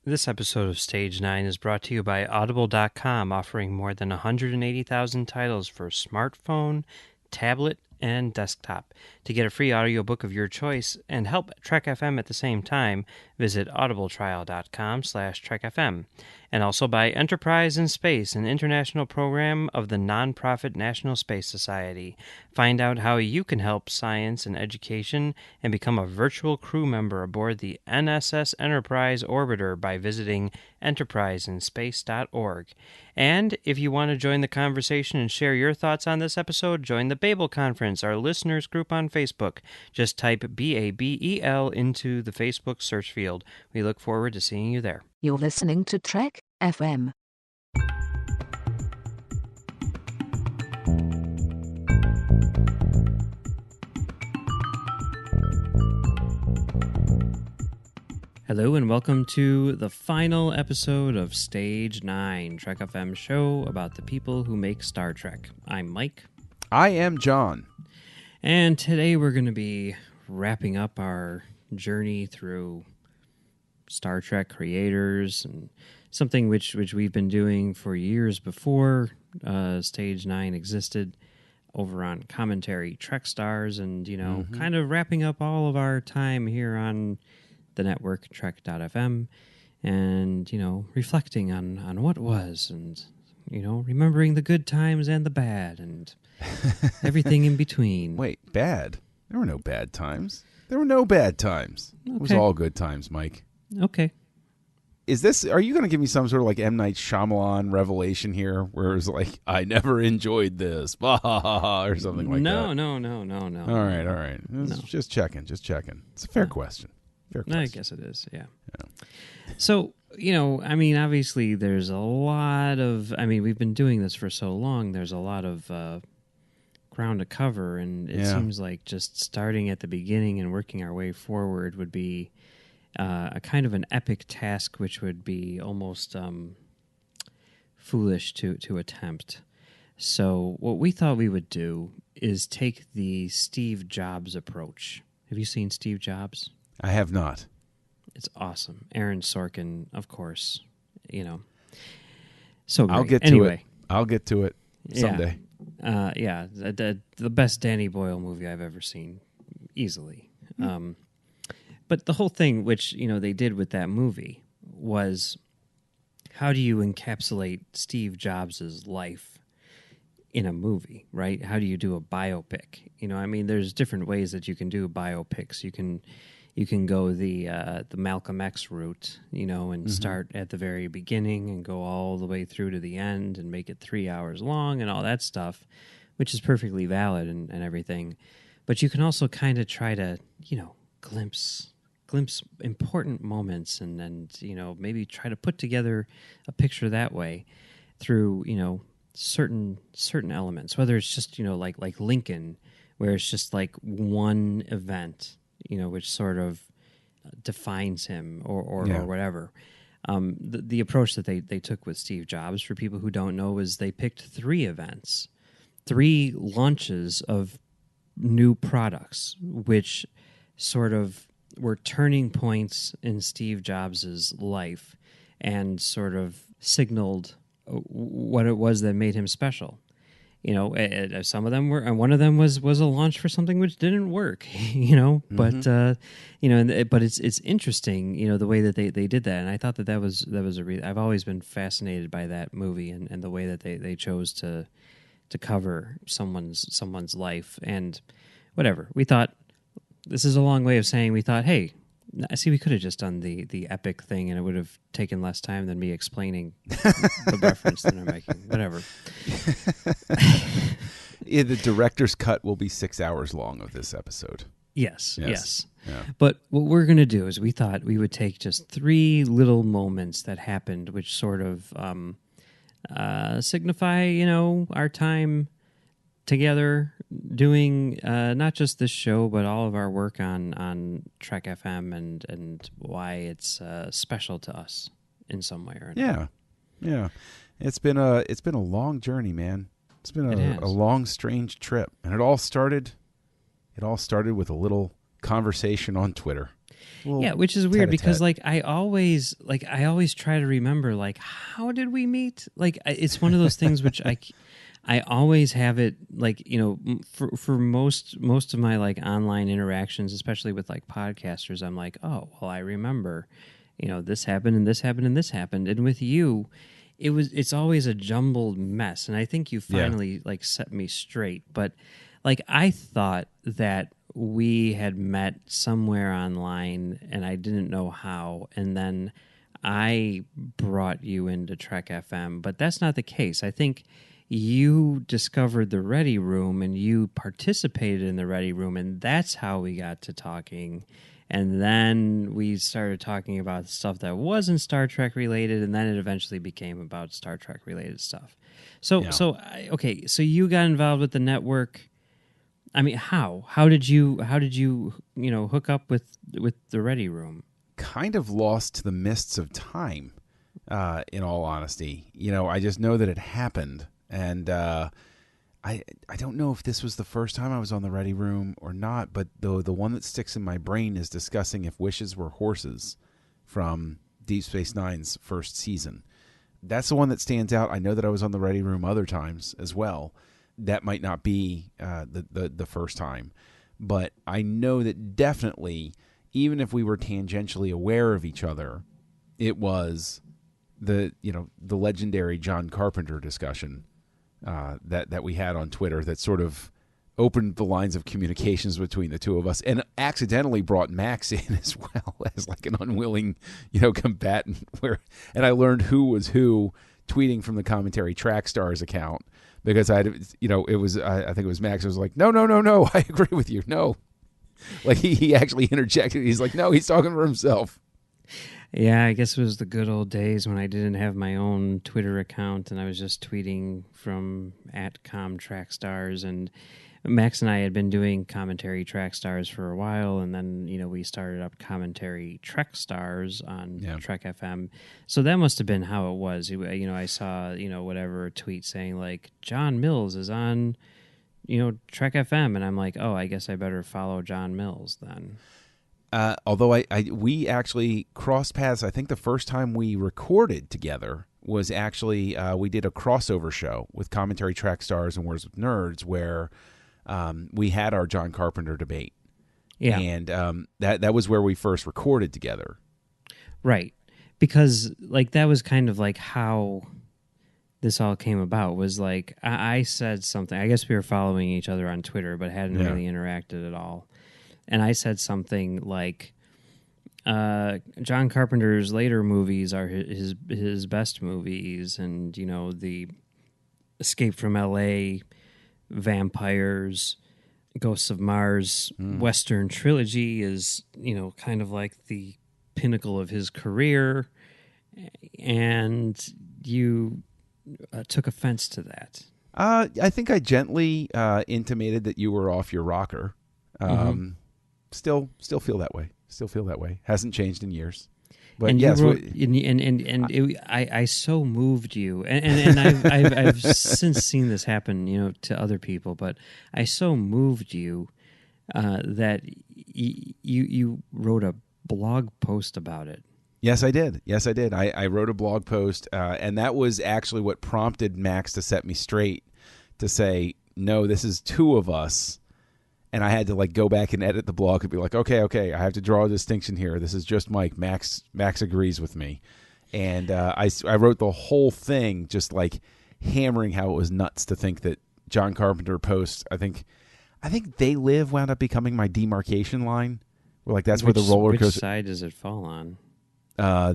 This episode of Stage 9 is brought to you by Audible.com, offering more than 180,000 titles for smartphone, tablet, and desktop. To get a free audiobook of your choice and help Trek FM at the same time, visit audibletrial.com/trekfm. And also by Enterprise in Space, an international program of the nonprofit National Space Society. Find out how you can help science and education and become a virtual crew member aboard the NSS Enterprise Orbiter by visiting enterpriseinspace.org. And if you want to join the conversation and share your thoughts on this episode, join the Babel Conference, our listeners group on Facebook. Just type BABEL into the Facebook search field. We look forward to seeing you there. You're listening to Trek FM. Hello and welcome to the final episode of Stage 9, Trek FM show about the people who make Star Trek. I'm Mike. I am John. And today we're going to be wrapping up our journey through Star Trek creators and something which we've been doing for years before Stage 9 existed over on Commentary Trek Stars, and, kind of wrapping up all of our time here on the network, Trek.fm, and, reflecting on what was and, remembering the good times and the bad and everything in between. Wait, bad? There were no bad times. There were no bad times. Okay. It was all good times, Mike. Okay. Are you going to give me some sort of like M. Night Shyamalan revelation here where it's like, I never enjoyed this, or something like that? No. All right. Just checking. It's a fair question. I guess it is, yeah. So, obviously there's a lot of, we've been doing this for so long, there's a lot of ground to cover, and it seems like just starting at the beginning and working our way forward would be a kind of an epic task, which would be almost foolish to attempt. So what we thought we would do is take the Steve Jobs approach. Have you seen Steve Jobs? I have not. It's awesome. Aaron Sorkin, of course. So great. I'll get to it someday. The best Danny Boyle movie I've ever seen, easily. But the whole thing, which they did with that movie, was how do you encapsulate Steve Jobs' life in a movie, right? How do you do a biopic? There's different ways that you can do biopics. You can go the Malcolm X route, and start at the very beginning and go all the way through to the end and make it 3 hours long and all that stuff, which is perfectly valid and everything. But you can also kind of try to, glimpse important moments and maybe try to put together a picture that way through, certain elements, whether it's just, like Lincoln, where it's just like one event, which sort of defines him or whatever. The approach that they took with Steve Jobs, for people who don't know, is they picked 3 events, 3 launches of new products, which sort of were turning points in Steve Jobs' life and sort of signaled what it was that made him special. Some of them were, and one of them was a launch for something which didn't work, but but it's interesting, the way that they did that. And I thought that was I've always been fascinated by that movie and the way that they chose to cover someone's life and whatever. We thought, this is a long way of saying, we thought, hey, we could have just done the epic thing, and it would have taken less time than me explaining the reference that I'm making. Whatever. The director's cut will be 6 hours long of this episode. Yes. Yeah. But what we're going to do is we thought we would take just 3 little moments that happened, which sort of signify, our time together doing not just this show, but all of our work on Trek FM and why it's special to us in some way or another. Yeah. It's been a long journey, man. It's been a long, strange trip, and it all started with a little conversation on Twitter. Well, Yeah, which is weird because tete-a-tete. I always try to remember like how did we meet? Like it's one of those things which I always have it like, for most of my like online interactions, especially with like podcasters, I'm like, "Oh, well I remember, this happened and this happened and this happened." And with you, it's always a jumbled mess, and I think you Yeah. finally like set me straight. But like I thought that we had met somewhere online and I didn't know how, and then I brought you into Trek FM, but that's not the case. I think you discovered the Ready Room and you participated in the Ready Room, and that's how we got to talking. And then we started talking about stuff that wasn't Star Trek related, and then it eventually became about Star Trek related stuff. So, Yeah. okay, so you got involved with the network. I mean, how? How did you hook up with the Ready Room? Kind of lost to the mists of time, in all honesty. I just know that it happened. And I don't know if this was the first time I was on the Ready Room or not, but the one that sticks in my brain is discussing If Wishes Were Horses from Deep Space Nine's first season. That's the one that stands out. I know that I was on the Ready Room other times as well. That might not be the first time, but I know that definitely, even if we were tangentially aware of each other, it was the legendary John Carpenter discussion that we had on Twitter that sort of opened the lines of communications between the two of us, and accidentally brought Max in as well as like an unwilling combatant. And I learned who was who tweeting from the Commentary Track Stars account. Because I think it was Max who was like, no, I agree with you. No. Like he actually interjected. He's like, no, he's talking for himself. Yeah, I guess it was the good old days when I didn't have my own Twitter account and I was just tweeting from @ComTrackStars. And Max and I had been doing Commentary Track Stars for a while, and then we started up Commentary Trek Stars on Trek FM. So that must have been how it was. I saw whatever tweet saying like John Mills is on Trek FM, and I'm like, oh, I guess I better follow John Mills then. Although we actually crossed paths. I think the first time we recorded together was actually we did a crossover show with Commentary Track Stars and Words with Nerds where we had our John Carpenter debate. Yeah. And that was where we first recorded together. Right. Because like that was kind of like how this all came about, was like I said something. I guess we were following each other on Twitter but hadn't really interacted at all. And I said something like John Carpenter's later movies are his best movies, and the Escape from L.A., Vampires, Ghosts of Mars Western trilogy is kind of like the pinnacle of his career, and you took offense to that. I think I gently intimated that you were off your rocker. Still feel that way. Hasn't changed in years. But and yes, you wrote, I so moved you, and I've since seen this happen, to other people. But I so moved you that you wrote a blog post about it. Yes, I did. I wrote a blog post, and that was actually what prompted Max to set me straight to say, no, this is two of us. And I had to like go back and edit the blog and be like, okay, I have to draw a distinction here. This is just Mike. Max agrees with me. And I wrote the whole thing just like hammering how it was nuts to think that John Carpenter post, I think They Live wound up becoming my demarcation line. Where like that's where the roller coaster. Which side does it fall on?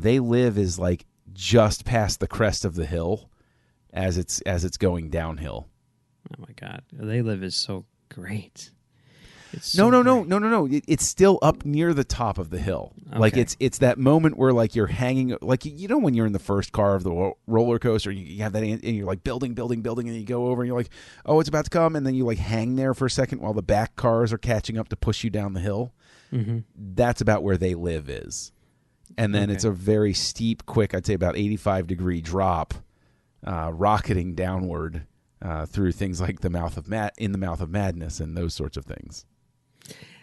They Live is like just past the crest of the hill as it's going downhill. Oh my God. They Live is so great. No. It's still up near the top of the hill. Okay. Like it's that moment where like you're hanging, like when you're in the first car of the roller coaster, you have that, and you're like building, and you go over, and you're like, oh, it's about to come, and then you like hang there for a second while the back cars are catching up to push you down the hill. Mm-hmm. That's about where They Live is, and then it's a very steep, quick, I'd say about 85-degree drop, rocketing downward through things like In the Mouth of Madness and those sorts of things.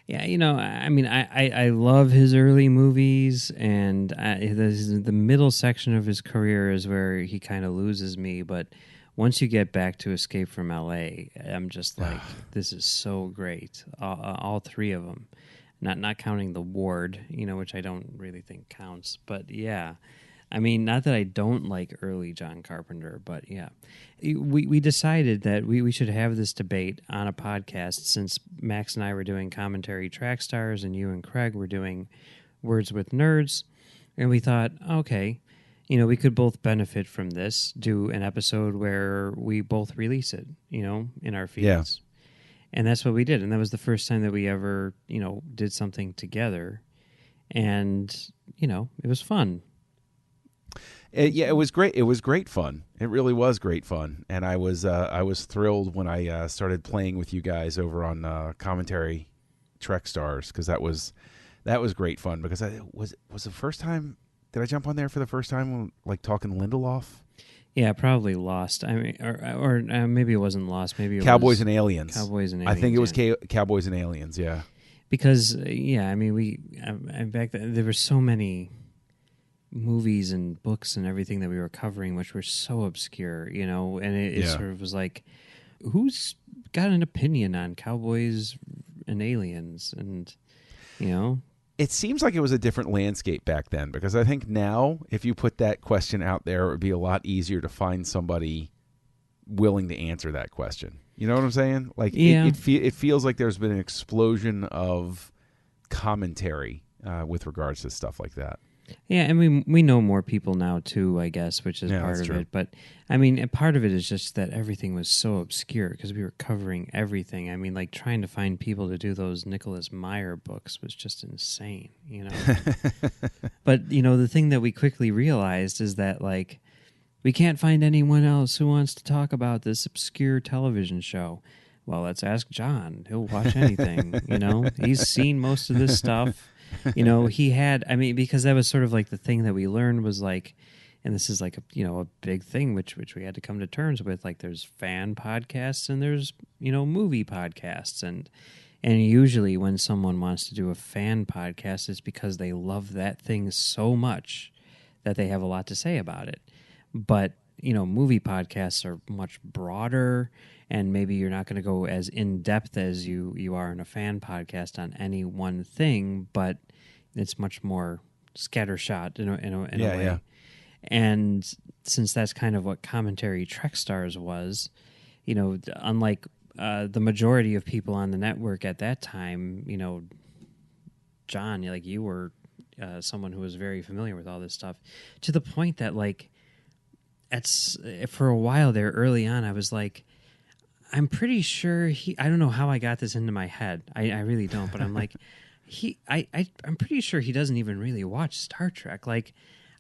Yeah, I mean, I love his early movies, and the middle section of his career is where he kind of loses me. But once you get back to Escape from L.A., I'm just like, this is so great. All three of them, not counting The Ward, which I don't really think counts. But yeah, I mean, not that I don't like early John Carpenter, but yeah. We decided that we should have this debate on a podcast since Max and I were doing commentary track stars and you and Craig were doing Words with Nerds. And we thought, okay, we could both benefit from this, do an episode where we both release it, in our feeds. Yeah. And that's what we did. And that was the first time that we ever, did something together. And, it was fun. It was great. It was great fun. It really was great fun, and I was thrilled when I started playing with you guys over on commentary Trek Stars, because that was great fun. Because was the first time, did I jump on there for the first time like talking Lindelof? Yeah, probably Lost. I mean, or maybe it wasn't Lost. Maybe it Cowboys was and Aliens. Cowboys and Aliens. I think it was Cowboys and Aliens. Yeah, because I mean, back then there were so many movies and books and everything that we were covering, which were so obscure, and it sort of was like, who's got an opinion on Cowboys and Aliens? And, it seems like it was a different landscape back then, because I think now if you put that question out there, it would be a lot easier to find somebody willing to answer that question. You know what I'm saying? Like, yeah. It feels like there's been an explosion of commentary with regards to stuff like that. Yeah, and we know more people now too, I guess, which is part of it. But I mean, part of it is just that everything was so obscure because we were covering everything. I mean, like trying to find people to do those Nicholas Meyer books was just insane, But the thing that we quickly realized is that like we can't find anyone else who wants to talk about this obscure television show. Well, let's ask John. He'll watch anything, He's seen most of this stuff. He had, I mean, because that was sort of like the thing that we learned was like, and this is like a big thing which we had to come to terms with. Like, there's fan podcasts and there's movie podcasts, and usually when someone wants to do a fan podcast, it's because they love that thing so much that they have a lot to say about it. But movie podcasts are much broader, and maybe you're not going to go as in-depth as you are in a fan podcast on any one thing, but it's much more scattershot in a way. Yeah. And since that's kind of what commentary Trek Stars was, unlike the majority of people on the network at that time, John, like you were someone who was very familiar with all this stuff, to the point that like for a while there early on, I was like, I'm pretty sure I don't know how I got this into my head. I really don't, but I'm like, I'm pretty sure he doesn't even really watch Star Trek. Like,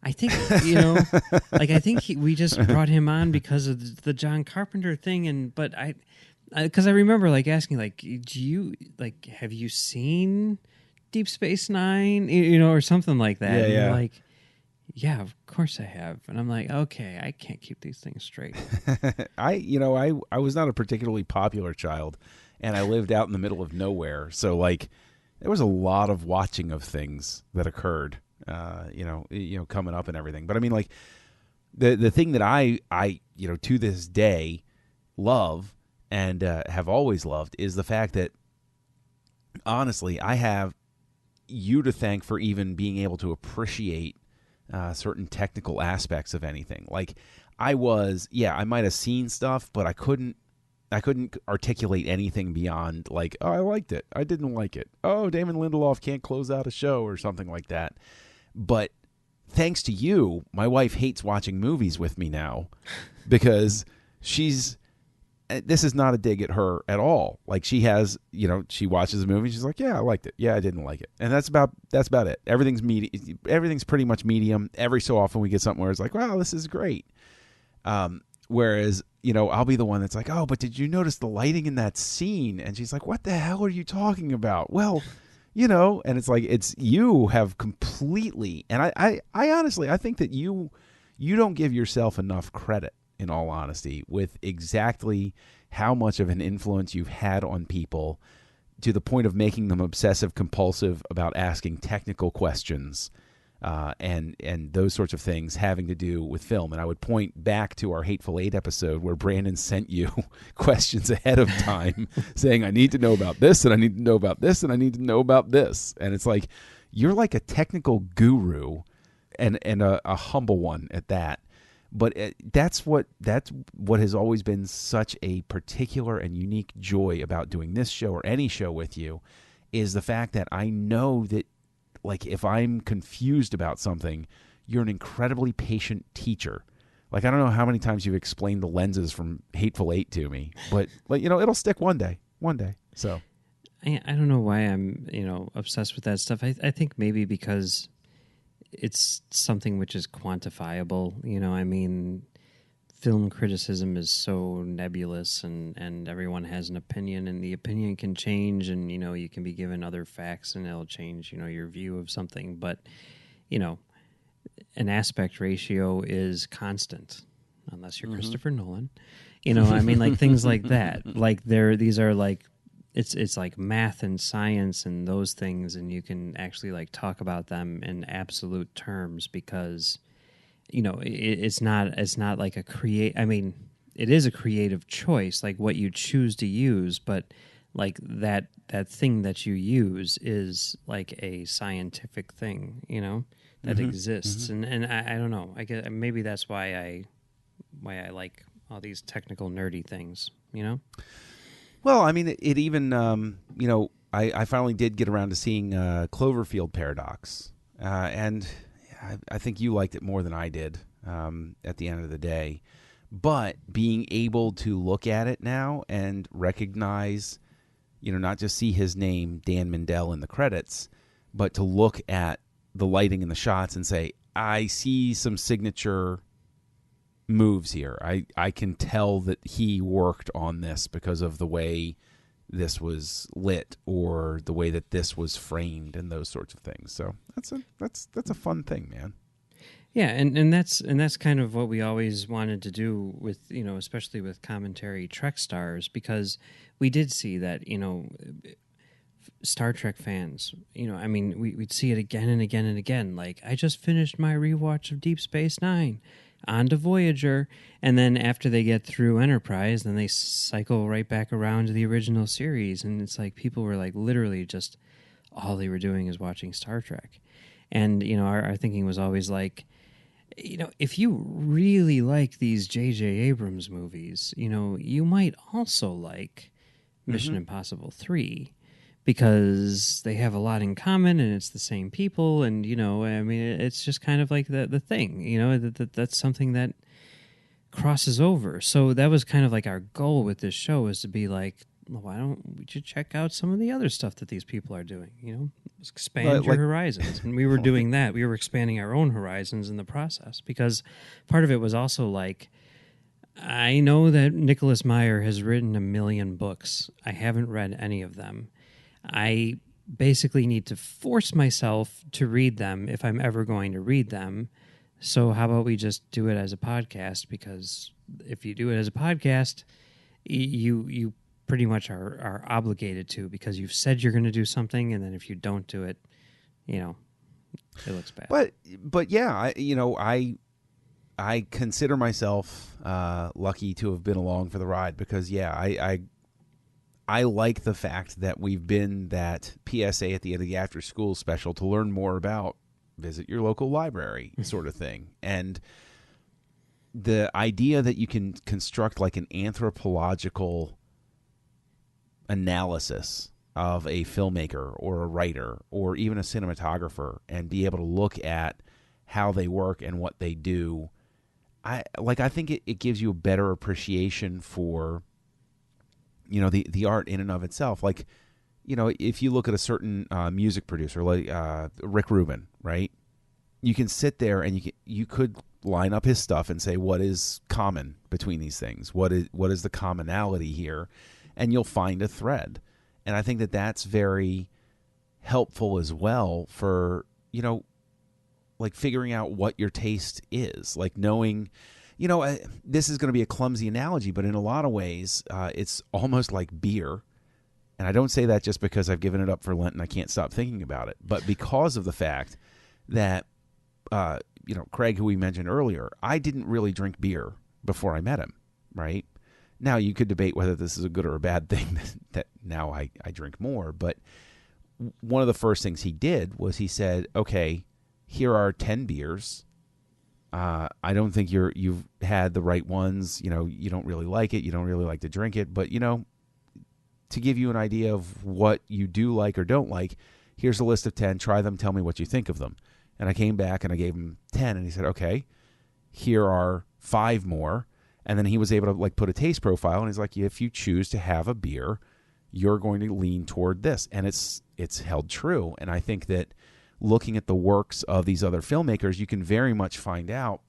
I think, I think we just brought him on because of the John Carpenter thing. But because I remember like asking, like, do you, like, have you seen Deep Space Nine, or something like that? Yeah, and yeah. you're like, yeah, of course I have. And I'm like, okay, I can't keep these things straight. I was not a particularly popular child, and I lived out in the middle of nowhere. So like there was a lot of watching of things that occurred, coming up and everything. But I mean, like the thing that I to this day love and have always loved is the fact that honestly, I have you to thank for even being able to appreciate certain technical aspects of anything. Like I might have seen stuff, but I couldn't articulate anything beyond like, oh, I liked it, I didn't like it, oh, Damon Lindelof can't close out a show or something like that. But thanks to you, my wife hates watching movies with me now because this is not a dig at her at all. Like she has, she watches a movie, she's like, yeah, I liked it, yeah, I didn't like it, and that's about it. Everything's pretty much medium. Every so often we get something where it's like, wow, this is great. Whereas, I'll be the one that's like, oh, but did you notice the lighting in that scene? And she's like, what the hell are you talking about? Well, and it's like, you have completely, and I honestly, I think that you don't give yourself enough credit, in all honesty, with exactly how much of an influence you've had on people to the point of making them obsessive compulsive about asking technical questions and those sorts of things having to do with film. And I would point back to our Hateful Eight episode where Brandon sent you questions ahead of time saying, I need to know about this, and I need to know about this, and I need to know about this. And it's like, you're like a technical guru and a humble one at that. But that's what has always been such a particular and unique joy about doing this show or any show with you, is the fact that I know that, like, if I'm confused about something, you're an incredibly patient teacher. Like, I don't know how many times you've explained the lenses from Hateful Eight to me, but, like, you know, it'll stick one day. So I don't know why I'm, obsessed with that stuff. I think maybe because it's something which is quantifiable. I mean, film criticism is so nebulous, and everyone has an opinion, and the opinion can change, and, you can be given other facts and it'll change, your view of something. But, an aspect ratio is constant, unless you're Christopher Nolan. I mean, like things like that. Like these are like, it's like math and science and those things, and you can actually like talk about them in absolute terms because, it's not like I mean, it is a creative choice, like what you choose to use, but like that thing that you use is like a scientific thing, that exists. And I don't know. I guess maybe that's why I like all these technical nerdy things, Well, I mean, it even, I finally did get around to seeing Cloverfield Paradox, and I think you liked it more than I did at the end of the day. But being able to look at it now and recognize, not just see his name, Dan Mindell, in the credits, but to look at the lighting and the shots and say, I see some signature moves here. I can tell that he worked on this because of the way this was lit or the way that this was framed and those sorts of things. So that's a fun thing, man. Yeah, and that's kind of what we always wanted to do with, especially with commentary Trek stars, because we did see that, Star Trek fans, I mean, we'd see it again and again and again. Like, I just finished my rewatch of Deep Space Nine. On to Voyager, and then after they get through Enterprise, then they cycle right back around to the original series, and it's like people were like literally just all they were doing is watching Star Trek. And our thinking was always like, if you really like these J.J. Abrams movies, you might also like Mission Impossible 3, because they have a lot in common and it's the same people, and I mean, it's just kind of like the thing, that's something that crosses over. So that was kind of like our goal with this show, is to be like, well, why don't we just check out some of the other stuff that these people are doing, expand your horizons. And we were doing that. We were expanding our own horizons in the process, because part of it was also like, I know that Nicholas Meyer has written 1 million books. I haven't read any of them. I basically need to force myself to read them if I'm ever going to read them. So how about we just do it as a podcast? Because if you do it as a podcast, you pretty much are obligated to, because you've said you're going to do something, and then if you don't do it, it looks bad. But yeah, I consider myself lucky to have been along for the ride, because I like the fact that we've been that PSA at the end of the after school special to learn more about visit your local library sort of thing. And the idea that you can construct like an anthropological analysis of a filmmaker or a writer or even a cinematographer and be able to look at how they work and what they do, I think it gives you a better appreciation for the art in and of itself. Like, if you look at a certain music producer like Rick Rubin, right? You can sit there and you could line up his stuff and say, what is common between these things? What is the commonality here? And you'll find a thread. And I think that that's very helpful as well for, like figuring out what your taste is, like knowing. This is going to be a clumsy analogy, but in a lot of ways, it's almost like beer. And I don't say that just because I've given it up for Lent and I can't stop thinking about it, but because of the fact that, Craig, who we mentioned earlier, I didn't really drink beer before I met him, right? Now, you could debate whether this is a good or a bad thing that now I drink more, but one of the first things he did was he said, okay, here are 10 beers. I don't think you've had the right ones. You don't really like it. You don't really like to drink it. But, to give you an idea of what you do like or don't like, here's a list of 10. Try them. Tell me what you think of them. And I came back and I gave him 10. And he said, okay, here are 5 more. And then he was able to put a taste profile. And he's like, if you choose to have a beer, you're going to lean toward this. And it's held true. And I think that looking at the works of these other filmmakers, you can very much find out,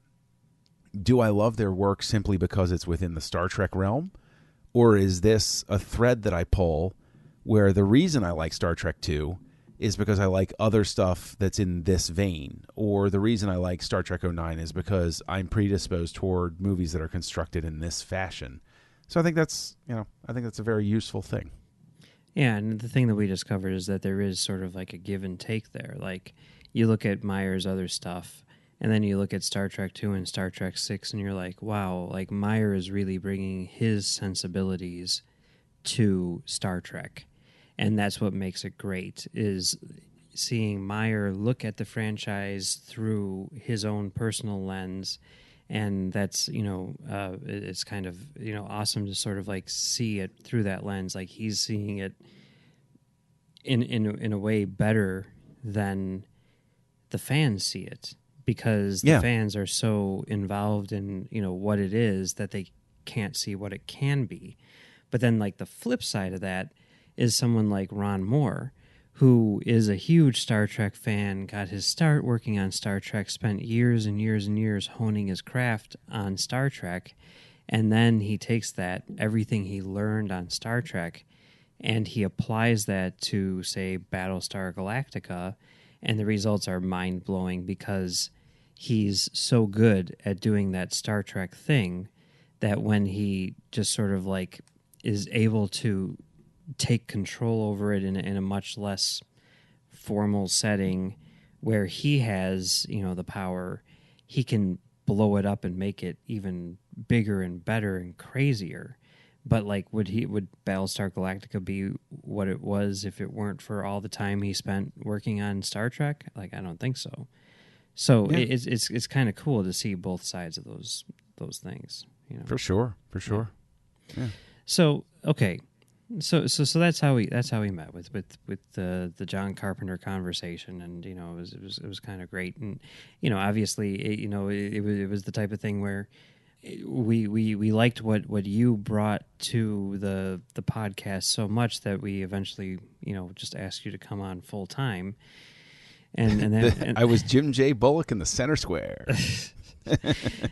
do I love their work simply because it's within the Star Trek realm? Or is this a thread that I pull where the reason I like Star Trek 2 is because I like other stuff that's in this vein? Or the reason I like Star Trek 09 is because I'm predisposed toward movies that are constructed in this fashion. So I think that's a very useful thing. Yeah, and the thing that we discovered is that there is sort of like a give and take there. Like, you look at Meyer's other stuff, and then you look at Star Trek 2 and Star Trek 6, and you're like, wow, like Meyer is really bringing his sensibilities to Star Trek. And that's what makes it great, is seeing Meyer look at the franchise through his own personal lens. And that's, it's kind of, awesome to sort of like see it through that lens. Like, he's seeing it in a way better than the fans see it, because the fans are so involved in, what it is that they can't see what it can be. But then, like, the flip side of that is someone like Ron Moore, who is a huge Star Trek fan, got his start working on Star Trek, spent years and years and years honing his craft on Star Trek, and then he takes that, everything he learned on Star Trek, and he applies that to, say, Battlestar Galactica, and the results are mind-blowing because he's so good at doing that Star Trek thing that when he just sort of like is able to take control over it in a much less formal setting where he has, the power, he can blow it up and make it even bigger and better and crazier. But like, would Battlestar Galactica be what it was if it weren't for all the time he spent working on Star Trek? Like, I don't think so. So it's kind of cool to see both sides of those things. For sure. Yeah. So okay. So that's how we met with the John Carpenter conversation, and it was kind of great, and obviously it was the type of thing where we liked what you brought to the podcast so much that we eventually just asked you to come on full time, and then I was Jim J. Bullock in the center square,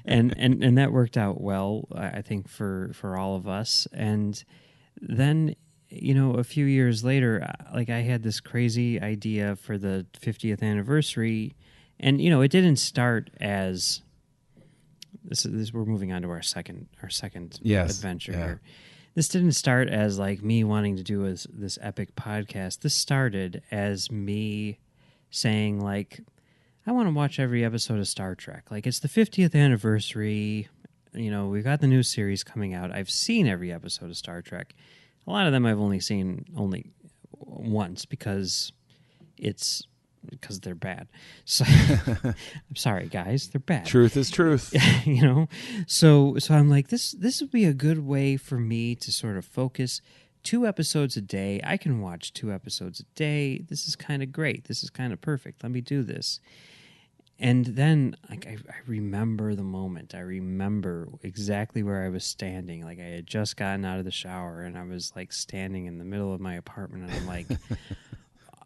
and that worked out well, I think, for all of us. And then, a few years later, like, I had this crazy idea for the 50th anniversary, and it didn't start as this. We're moving on to our second adventure here. This didn't start as like me wanting to do this epic podcast. This started as me saying, like, I want to watch every episode of Star Trek. Like, it's the 50th anniversary. We've got the new series coming out. I've seen every episode of Star Trek. A lot of them I've only seen once because they're bad. So I'm sorry, guys, they're bad. Truth is truth. So I'm like, this would be a good way for me to sort of focus 2 episodes a day. I can watch 2 episodes a day. This is kind of great. This is kind of perfect. Let me do this. And then, like, I remember the moment. I remember exactly where I was standing. Like, I had just gotten out of the shower, and I was, like, standing in the middle of my apartment, and I'm like,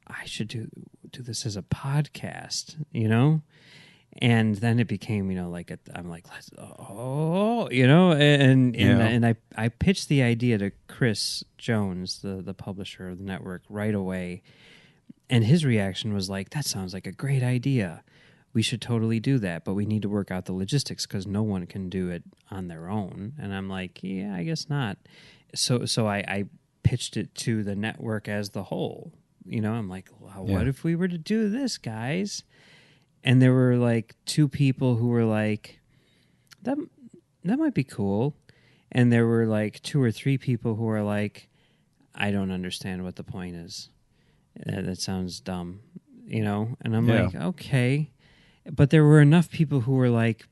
I should do this as a podcast, And then it became, I'm like, and I pitched the idea to Chris Jones, the publisher of the network, right away. And his reaction was like, that sounds like a great idea. We should totally do that, but we need to work out the logistics because no one can do it on their own. And I'm like, yeah, I guess not. So I pitched it to the network as the whole. I'm like, wow, Yeah. what if we were to do this, guys? And there were like 2 people who were like, that might be cool. And there were like 2 or 3 people who were like, I don't understand what the point is. That sounds dumb, And I'm like, okay. But there were enough people who were like,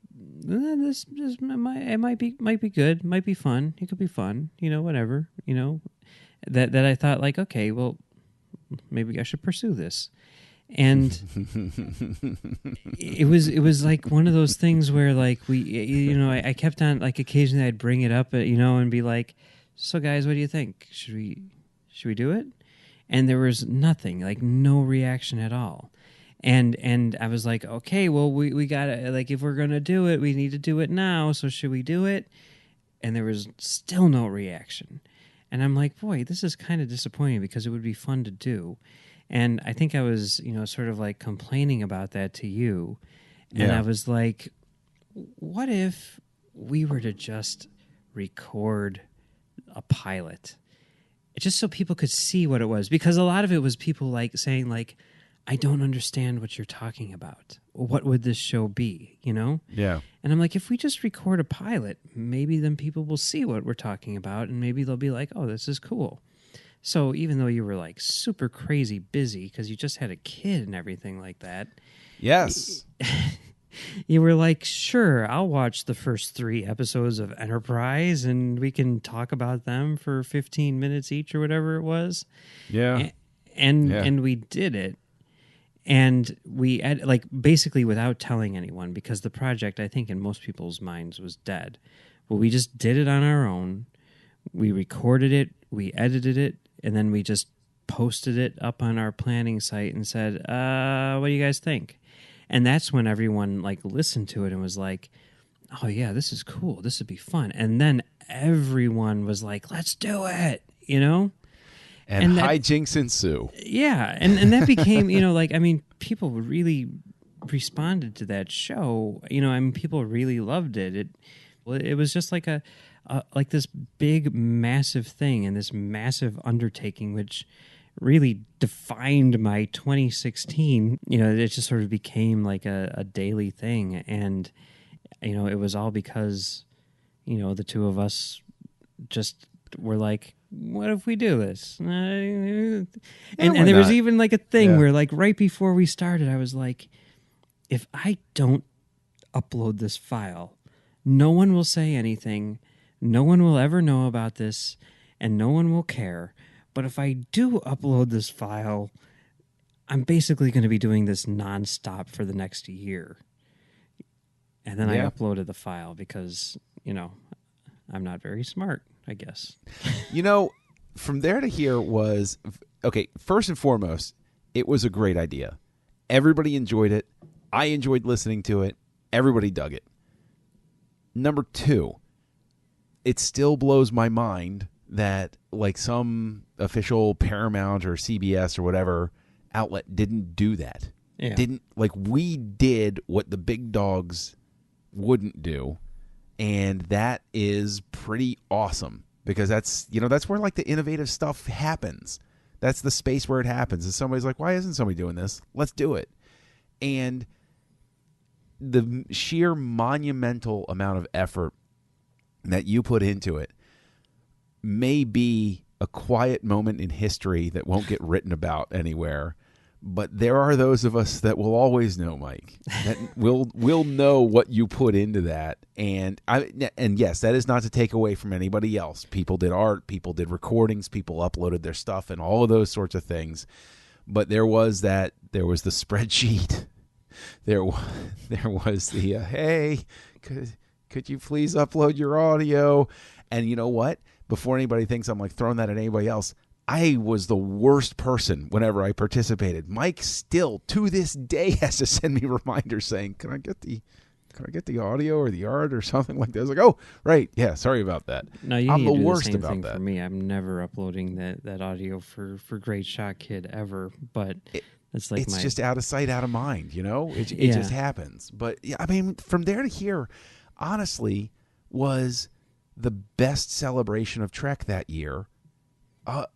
this might be good, might be fun. It could be fun, whatever, that I thought like, okay, well, maybe I should pursue this. And it was like one of those things where like I kept on, like, occasionally I'd bring it up, and be like, so guys, what do you think? Should we do it? And there was nothing, like no reaction at all. And I was like, okay, well, we gotta, like, if we're gonna do it, we need to do it now. So should we do it? And there was still no reaction. And I'm like, boy, this is kind of disappointing because it would be fun to do. And I think I was, sort of like complaining about that to you. And I was like, what if we were to just record a pilot? Just so people could see what it was. Because a lot of it was people like saying like, I don't understand what you're talking about. What would this show be, Yeah. And I'm like, if we just record a pilot, maybe then people will see what we're talking about, and maybe they'll be like, oh, this is cool. So even though you were like super crazy busy because you just had a kid and everything like that. Yes. You were like, sure, I'll watch the first 3 episodes of Enterprise and we can talk about them for 15 minutes each or whatever it was. Yeah. And we did it. And we like basically without telling anyone, because the project, I think in most people's minds, was dead. But we just did it on our own. We recorded it, we edited it, and then we just posted it up on our planning site and said, what do you guys think? And that's when everyone like listened to it and was like, oh yeah, this is cool. This would be fun. And then everyone was like, let's do it, And hijinks ensue. Yeah, and that became, people really responded to that show. People really loved it. It was just like like this big, massive thing and this massive undertaking, which really defined my 2016. It just sort of became like a daily thing, and it was all because the 2 of us just were like, what if we do this? And there was even like a thing where like right before we started, I was like, if I don't upload this file, no one will say anything. No one will ever know about this and no one will care. But if I do upload this file, I'm basically going to be doing this nonstop for the next year. And then I uploaded the file because, I'm not very smart, I guess. From there to here was, okay, first and foremost, it was a great idea. Everybody enjoyed it. I enjoyed listening to it. Everybody dug it. Number 2, it still blows my mind that like some official Paramount or CBS or whatever outlet didn't do that. Yeah. We did what the big dogs wouldn't do. And that is pretty awesome because that's where like the innovative stuff happens. That's the space where it happens. And somebody's like, why isn't somebody doing this? Let's do it. And the sheer monumental amount of effort that you put into it may be a quiet moment in history that won't get written about anywhere. But there are those of us that will always know, Mike, that will know what you put into that. And yes, that is not to take away from anybody else. People did art, people did recordings, people uploaded their stuff and all of those sorts of things. But there was the spreadsheet. There was the, hey, could you please upload your audio? And you know what? Before anybody thinks I'm like throwing that at anybody else, I was the worst person whenever I participated. Mike still, to this day, has to send me reminders saying, can I get the audio or the art or something like that? I was like, oh, right. Yeah, sorry about that. No, you I'm need the to do worst the same about thing that. For me, I'm never uploading that audio for Great Shot Kid ever, but it's like it's just out of sight, out of mind, It just happens. But yeah, I mean, from there to here, honestly, was the best celebration of Trek that year.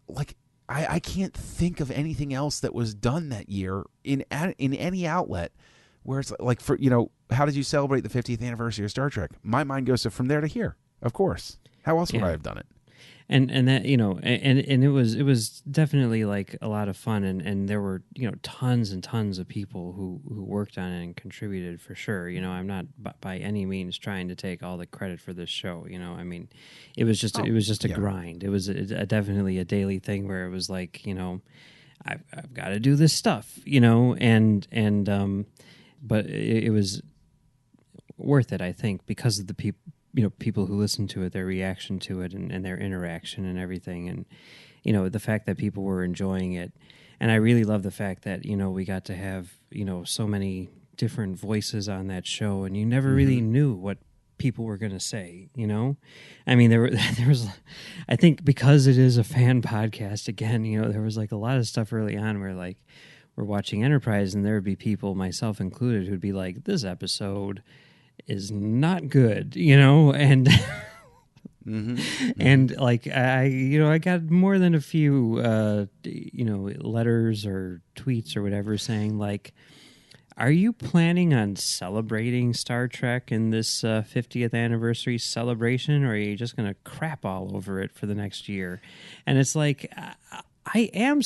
like I can't think of anything else that was done that year in any outlet where it's like, for, how did you celebrate the 50th anniversary of Star Trek? My mind goes to From There to Here, of course. How else would I have done it? And that, and it was definitely like a lot of fun, and there were, tons and tons of people who worked on it and contributed, for sure. I'm not by any means trying to take all the credit for this show. I mean, it was just a grind. It was definitely a daily thing where it was like, I've got to do this stuff, but it was worth it, I think, because of the people who listen to it, their reaction to it, and their interaction and everything, and the fact that people were enjoying it. And I really love the fact that we got to have so many different voices on that show, and you never really knew what people were going to say. I mean, there was, I think, because it is a fan podcast, again, there was like a lot of stuff early on where, like, we're watching Enterprise, and there would be people, myself included, who'd be like, this episode is not good, and and like I got more than a few letters or tweets or whatever saying, like, are you planning on celebrating Star Trek in this 50th anniversary celebration, or are you just going to crap all over it for the next year? And it's like, I am.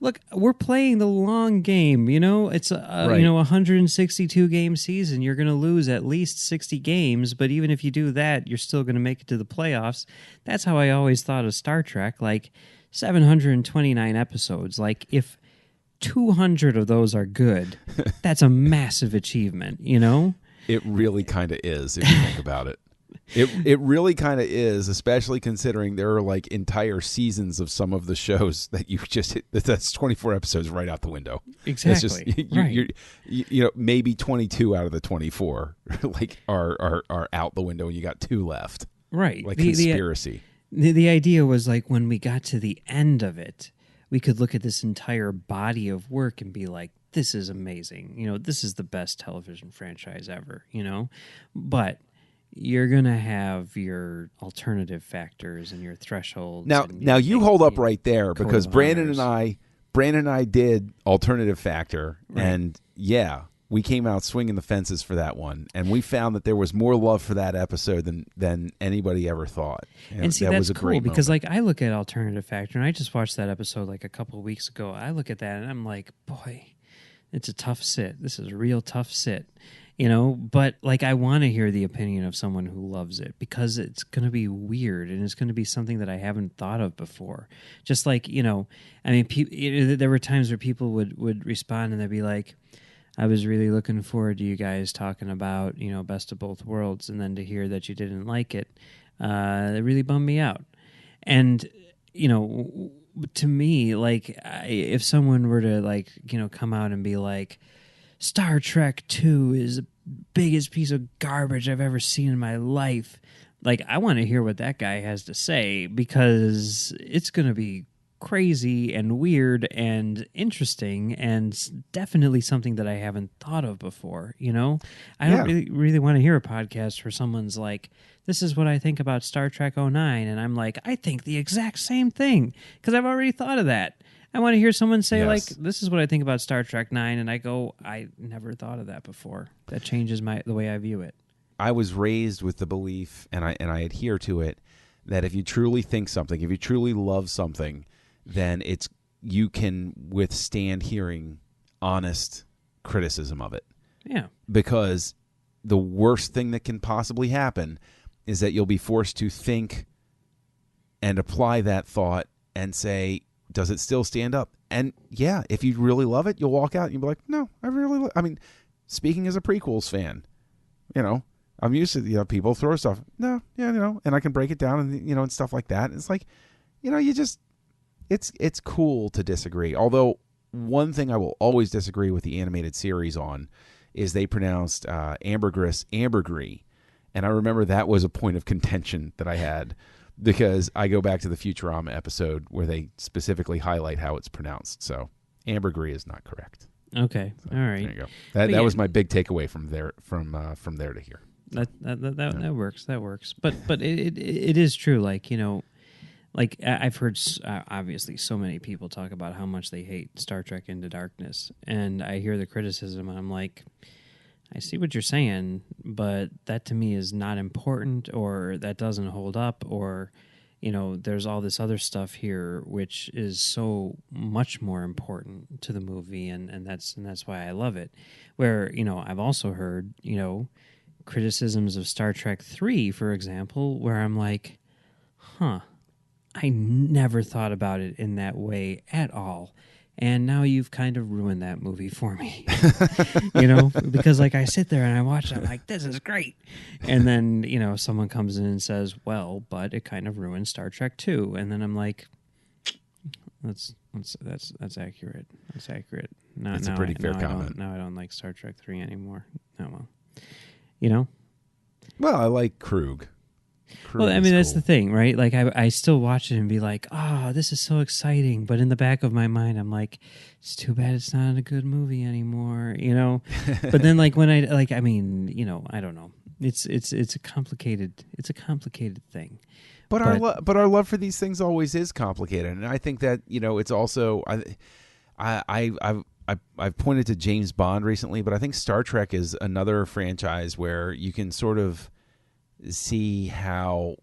Look, we're playing the long game. It's a 162 game season. You're going to lose at least 60 games, but even if you do that, you're still going to make it to the playoffs. That's how I always thought of Star Trek. Like 729 episodes. Like if 200 of those are good, that's a massive achievement. It really kind of is, if you think about it. It really kind of is, especially considering there are like entire seasons of some of the shows that you just hit. That's 24 episodes right out the window. Exactly. Right. Maybe 22 out of the 24 like are out the window, and you got 2 left. Right. Like Conspiracy. The idea was, like, when we got to the end of it, we could look at this entire body of work and be like, this is amazing. This is the best television franchise ever. But you're going to have your alternative factors and your thresholds. Now you hold up right there, because Brandon and I did alternative factor, right. And we came out swinging the fences for that one, and we found that there was more love for that episode than anybody ever thought. And see, that was cool, because like I look at alternative factor, and I just watched that episode like a couple of weeks ago. I look at that and I'm like, boy, it's a tough sit. This is a real tough sit. But like I want to hear the opinion of someone who loves it, because it's going to be weird, and it's going to be something that I haven't thought of before. Just like, I mean, there were times where people would respond and they'd be like, I was really looking forward to you guys talking about, Best of Both Worlds, and then to hear that you didn't like it, it really bummed me out. And, to me, like, if someone were to, like, come out and be like, Star Trek 2 is the biggest piece of garbage I've ever seen in my life, like, I want to hear what that guy has to say, because it's going to be crazy and weird and interesting, and definitely something that I haven't thought of before. I don't really want to hear a podcast where someone's like, this is what I think about Star Trek 09, and I'm like, I think the exact same thing, because I've already thought of that. I want to hear someone say, like, this is what I think about Star Trek 9, and I go, I never thought of that before. That changes the way I view it. I was raised with the belief, and I adhere to it, that if you truly think something, if you truly love something, then you can withstand hearing honest criticism of it. Yeah. Because the worst thing that can possibly happen is that you'll be forced to think and apply that thought and say, does it still stand up? And if you really love it, you'll walk out and you'll be like, no, I really I mean, speaking as a prequels fan, I'm used to, people throw stuff. No, and I can break it down and, and stuff like that. It's like, you just, it's cool to disagree. Although one thing I will always disagree with the animated series on is they pronounced ambergris ambergris. And I remember that was a point of contention that I had, because I go back to the Futurama episode where they specifically highlight how it's pronounced. So ambergris is not correct. Okay. All right. There you go. That was my big takeaway from there to here. That works. That works. But it is true. Like, like I've heard obviously so many people talk about how much they hate Star Trek Into Darkness, and I hear the criticism, and I'm like, I see what you're saying, but that to me is not important, or that doesn't hold up, or there's all this other stuff here which is so much more important to the movie, and that's why I love it. Where I've also heard criticisms of Star Trek 3, for example, where I'm like, huh, I never thought about it in that way at all. And now you've kind of ruined that movie for me, because like I sit there and I watch it, I'm like, this is great. And then, someone comes in and says, well, but it kind of ruined Star Trek 2. And then I'm like, that's accurate. That's accurate. That's a pretty fair comment. Now I don't like Star Trek 3 anymore. Oh, well, Well, I like Krug. Well, I mean, that's the thing, right? Like, I still watch it and be like, oh, this is so exciting. But in the back of my mind, I'm like, it's too bad it's not a good movie anymore, But then, like, when I don't know. It's a complicated thing. But our love for these things always is complicated, and I think that it's also I've pointed to James Bond recently, but I think Star Trek is another franchise where you can sort of see how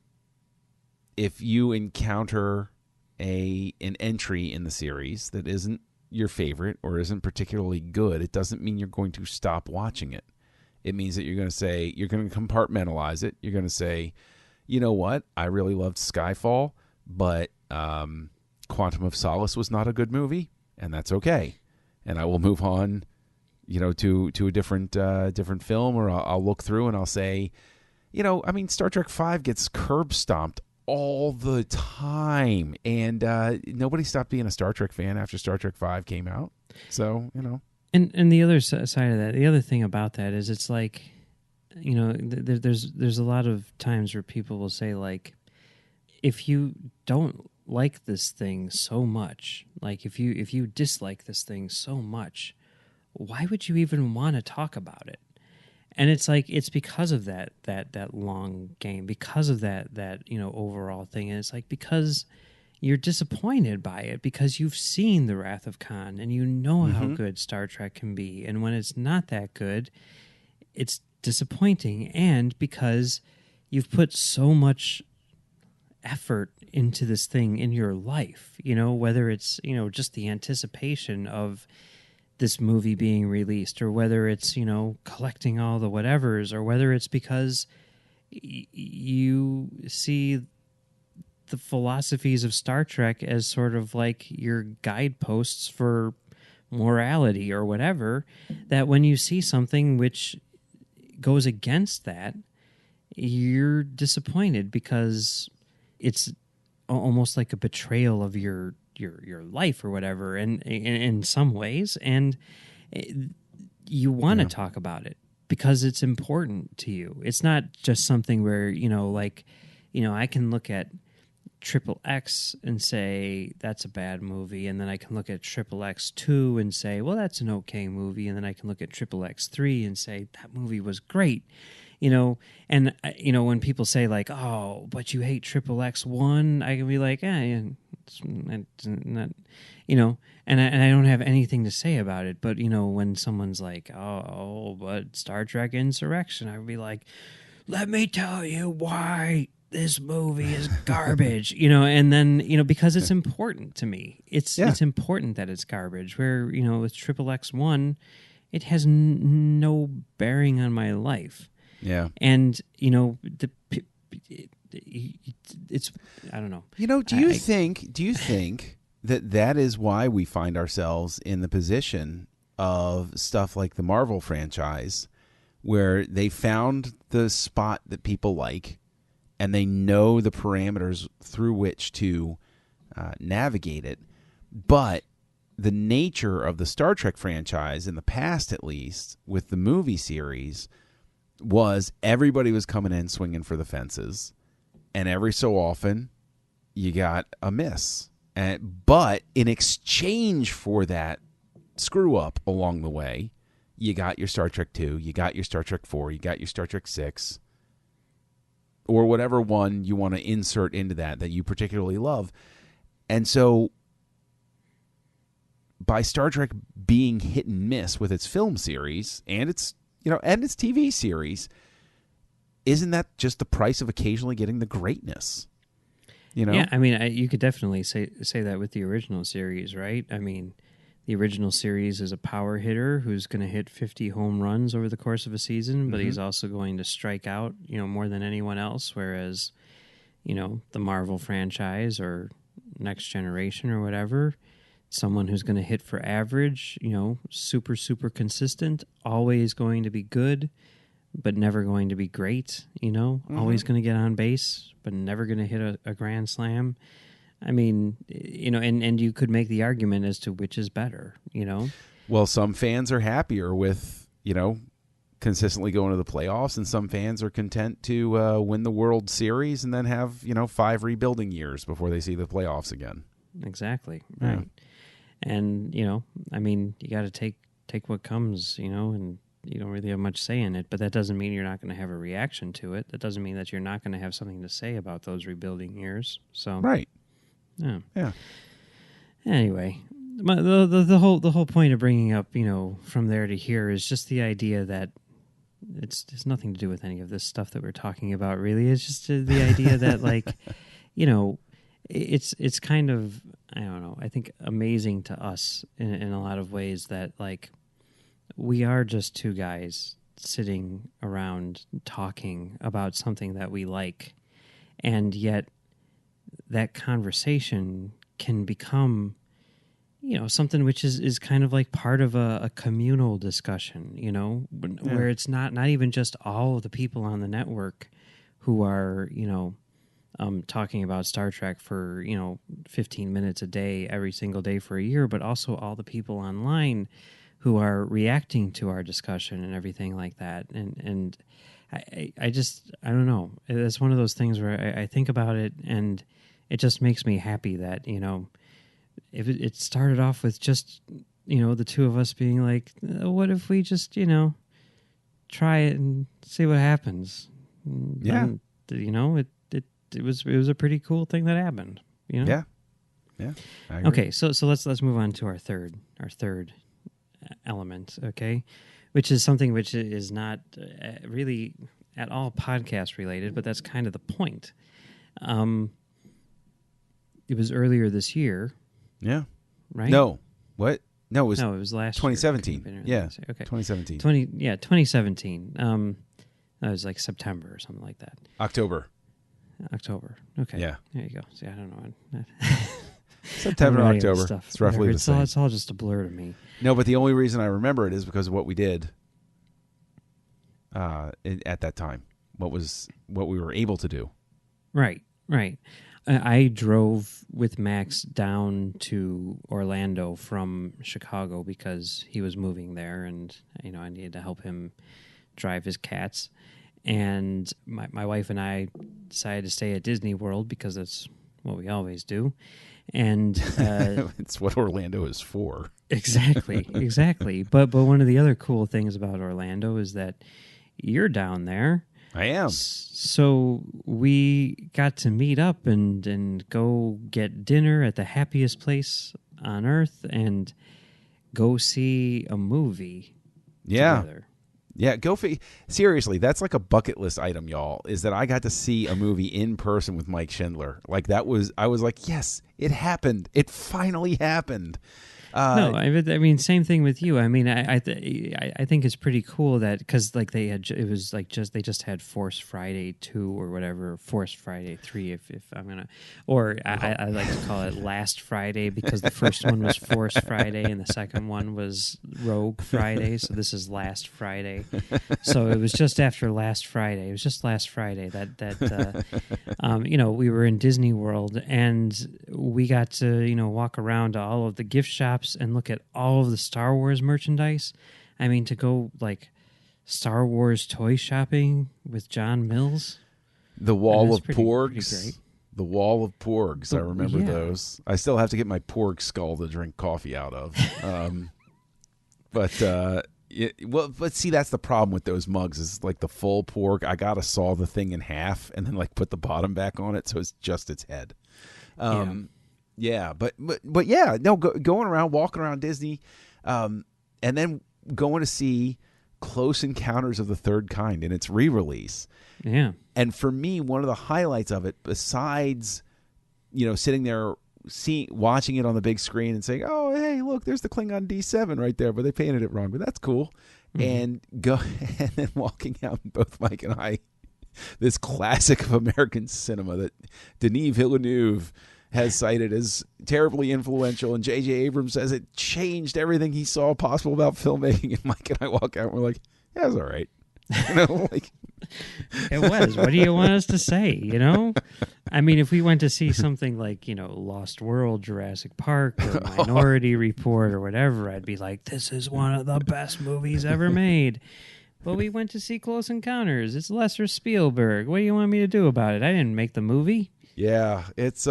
if you encounter an entry in the series that isn't your favorite or isn't particularly good, it doesn't mean you're going to stop watching it. It means that you're going to compartmentalize it. You're going to say, you know what? I really loved Skyfall, but Quantum of Solace was not a good movie, and that's okay. And I will move on, to a different film, or I'll look through and I'll say, Star Trek V gets curb stomped all the time, and nobody stopped being a Star Trek fan after Star Trek V came out. So, And the other side of that, the other thing about that is it's like, there's a lot of times where people will say, like, if you don't like this thing so much, like if you dislike this thing so much, why would you even want to talk about it? And it's like, it's because of that long game, because of that overall thing. And it's like, because you're disappointed by it, because you've seen The Wrath of Khan and you know how good Star Trek can be. And when it's not that good, it's disappointing. And because you've put so much effort into this thing in your life, whether it's, just the anticipation of this movie being released, or whether it's, collecting all the whatevers, or whether it's because you see the philosophies of Star Trek as sort of like your guideposts for morality or whatever, that when you see something which goes against that, you're disappointed because it's almost like a betrayal of your life or whatever, and in some ways, and you want to talk about it because it's important to you. It's not just something where I can look at Triple X and say that's a bad movie, and then I can look at Triple X 2 and say, well, that's an okay movie, and then I can look at Triple X 3 and say that movie was great. And when people say like, oh, but you hate Triple X 1, I can be like, it's not, and I don't have anything to say about it. But when someone's like, oh, but Star Trek Insurrection, I would be like, let me tell you why this movie is garbage, and then, because it's important to me. It's important that it's garbage, where, with Triple X 1, it has no bearing on my life. Yeah. And, it's, I don't know. Do you think that is why we find ourselves in the position of stuff like the Marvel franchise, where they found the spot that people like, and they know the parameters through which to navigate it. But the nature of the Star Trek franchise, in the past at least, with the movie series, was everybody was coming in swinging for the fences, and every so often you got a miss. But in exchange for that screw up along the way, you got your Star Trek 2, you got your Star Trek 4, you got your Star Trek 6. or whatever one you want to insert into that you particularly love. And so by Star Trek being hit and miss with its film series and its TV series, isn't that just the price of occasionally getting the greatness? Yeah, I mean, you could definitely say that with the original series, right? I mean, the original series is a power hitter who's going to hit 50 home runs over the course of a season, but he's also going to strike out, more than anyone else, whereas, the Marvel franchise or Next Generation or whatever, someone who's going to hit for average, super, super consistent, always going to be good, but never going to be great, always going to get on base, but never going to hit a grand slam. I mean, and you could make the argument as to which is better, Well, some fans are happier with, consistently going to the playoffs, and some fans are content to win the World Series and then have, 5 rebuilding years before they see the playoffs again. Exactly. Right. Yeah. And, I mean, you got to take what comes, and you don't really have much say in it, but that doesn't mean you're not going to have a reaction to it. That doesn't mean that you're not going to have something to say about those rebuilding years. So, right. Yeah. Anyway, the whole point of bringing up, from there to here is just the idea that it's nothing to do with any of this stuff that we're talking about, really. It's just the idea that, like, it's kind of, I don't know, I think amazing to us in a lot of ways that, like, we are just two guys sitting around talking about something that we like, and yet that conversation can become, something which is kind of like part of a communal discussion, where it's not even just all of the people on the network who are, talking about Star Trek for, 15 minutes a day, every single day for a year, but also all the people online who are reacting to our discussion and everything like that. And I just, I don't know. It's one of those things where I think about it, and it just makes me happy that, if it started off with just, the two of us being like, what if we just, try it and see what happens? Yeah. And, it was a pretty cool thing that happened, Yeah. Yeah. I agree. Okay. So let's move on to our third element. Okay. Which is something which is not really at all podcast related, but that's kind of the point. It was earlier this year. Yeah. Right? No. What? No, it was last 2017. year. Yeah. Okay. 2017. 2017. That was like September or something like that. October. Okay. Yeah. There you go. See, I don't know. September, October. It's roughly the same. It's all just a blur to me. No, but the only reason I remember it is because of what we did at that time. What we were able to do. Right. I drove with Max down to Orlando from Chicago because he was moving there, and I needed to help him drive his cats. And my wife and I decided to stay at Disney World because that's what we always do. And it's what Orlando is for. Exactly. But one of the other cool things about Orlando is that you're down there. I am. So we got to meet up and go get dinner at the happiest place on earth and go see a movie together. Yeah, seriously, that's like a bucket list item, y'all, is that I got to see a movie in person with Mike Schindler. Like, I was like, yes, it happened. It finally happened. No, I mean, same thing with you. I mean, I think it's pretty cool that because like they just had Force Friday 2 or whatever, Force Friday 3 if I'm gonna, or I like to call it Last Friday because the first one was Force Friday and the second one was Rogue Friday, so this is Last Friday. So it was just after Last Friday. It was just last Friday that we were in Disney World and we got to walk around to all of the gift shops and look at all of the Star Wars merchandise. I mean, to go like Star Wars toy shopping with John Mills. The Wall of Porgs. Pretty great. The Wall of Porgs. I remember those. I still have to get my porg skull to drink coffee out of. But Yeah, well, but see, that's the problem with those mugs is like the full pork. I gotta saw the thing in half and then like put the bottom back on it, so it's just its head. Yeah, but yeah, no, going around, walking around Disney, and then going to see Close Encounters of the Third Kind in its re-release. Yeah, and for me, one of the highlights of it, besides sitting there watching it on the big screen and saying, "Oh, hey, look, there's the Klingon D7 right there, but they painted it wrong, but that's cool." And and then walking out, both Mike and I, this classic of American cinema that Denis Villeneuve has cited as terribly influential, and J.J. Abrams says it changed everything he saw possible about filmmaking. And Mike and I walk out and we're like, "Yeah, it was all right." Like it was. What do you want us to say? I mean, if we went to see something like Lost World, Jurassic Park, or Minority Report, or whatever, I'd be like, "This is one of the best movies ever made." But we went to see Close Encounters. It's Lester Spielberg. What do you want me to do about it? I didn't make the movie. Yeah, it's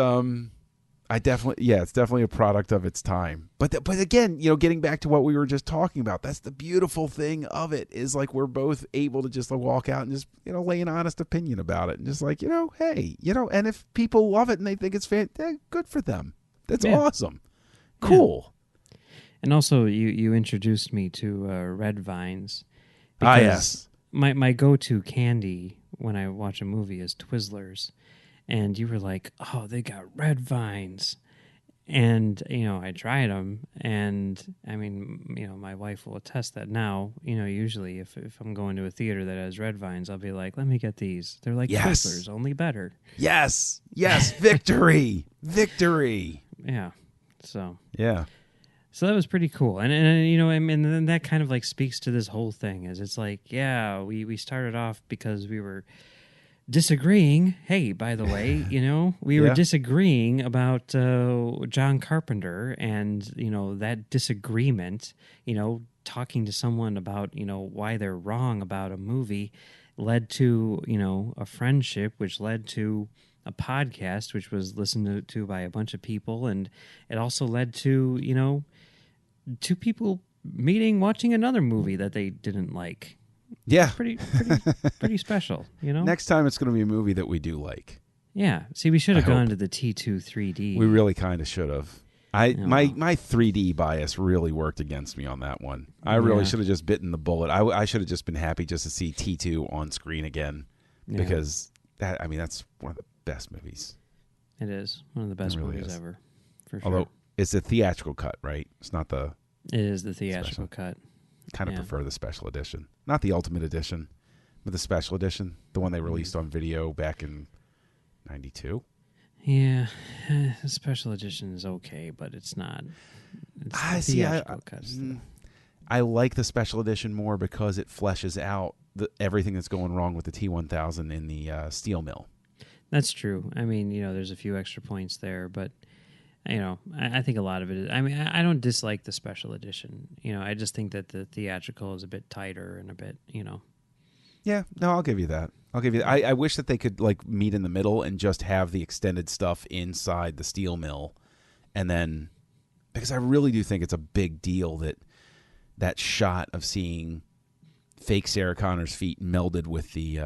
it's definitely a product of its time. But again, getting back to what we were just talking about, that's the beautiful thing of it is like we're both able to just walk out and just lay an honest opinion about it and just like hey, and if people love it and they think it's good for them. That's awesome, cool. Yeah. And also, you introduced me to Red Vines. Yes. My go-to candy when I watch a movie is Twizzlers. And you were like, "Oh, they got Red Vines." And, I tried them. And, I mean, my wife will attest that now, usually if I'm going to a theater that has Red Vines, I'll be like, "Let me get these." They're like Twizzlers, only better. Yes. Victory. Victory. Yeah. So. Yeah. So that was pretty cool. And then that kind of like speaks to this whole thing is it's like, yeah, we started off because we were disagreeing. Hey, by the way, we were disagreeing about John Carpenter and, that disagreement, talking to someone about, why they're wrong about a movie led to, a friendship, which led to a podcast, which was listened to by a bunch of people. And it also led to, two people meeting, watching another movie that they didn't like. Yeah. Pretty special, Next time it's going to be a movie that we do like. Yeah. See, we should have gone to the T2 3D. We really kind of should have. My 3D bias really worked against me on that one. I really should have just bitten the bullet. I should have just been happy just to see T2 on screen again because that's one of the best movies. It is one of the best movies ever, for sure. Although it's a theatrical cut, right? It's not the... It is the theatrical cut. Kind of prefer the special edition. Not the ultimate edition, but the special edition. The one they released on video back in 92. Yeah. The special edition is okay, but it's not. It's theatrical cut. I like the special edition more because it fleshes out everything that's going wrong with the T-1000 in the steel mill. That's true. I mean, there's a few extra points there, but... I think a lot of it is... I mean, I don't dislike the special edition. I just think that the theatrical is a bit tighter and a bit, Yeah, no, I'll give you that. I wish that they could, meet in the middle and just have the extended stuff inside the steel mill. And then... Because I really do think it's a big deal that shot of seeing fake Sarah Connor's feet melded with the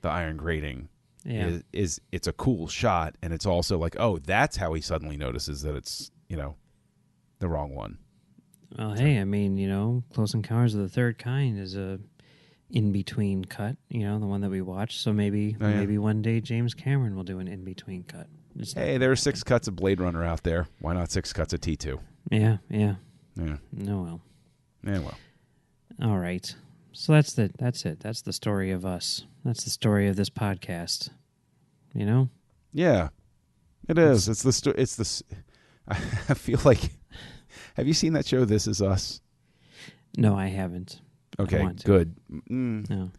iron grating... Yeah. It's a cool shot, and it's also like, oh, that's how he suddenly notices that it's the wrong one. Well, hey, I mean, Close Encounters of the Third Kind is a in between cut, the one that we watched. So maybe one day James Cameron will do an in between cut. Hey, there are 6 cuts of Blade Runner out there. Why not 6 cuts of T2? Yeah. No, well. Yeah, well. All right. So that's it. That's the story of us. That's the story of this podcast. Yeah, it is. It's the story. I feel like. Have you seen that show? This Is Us. No, I haven't. Okay, good. No.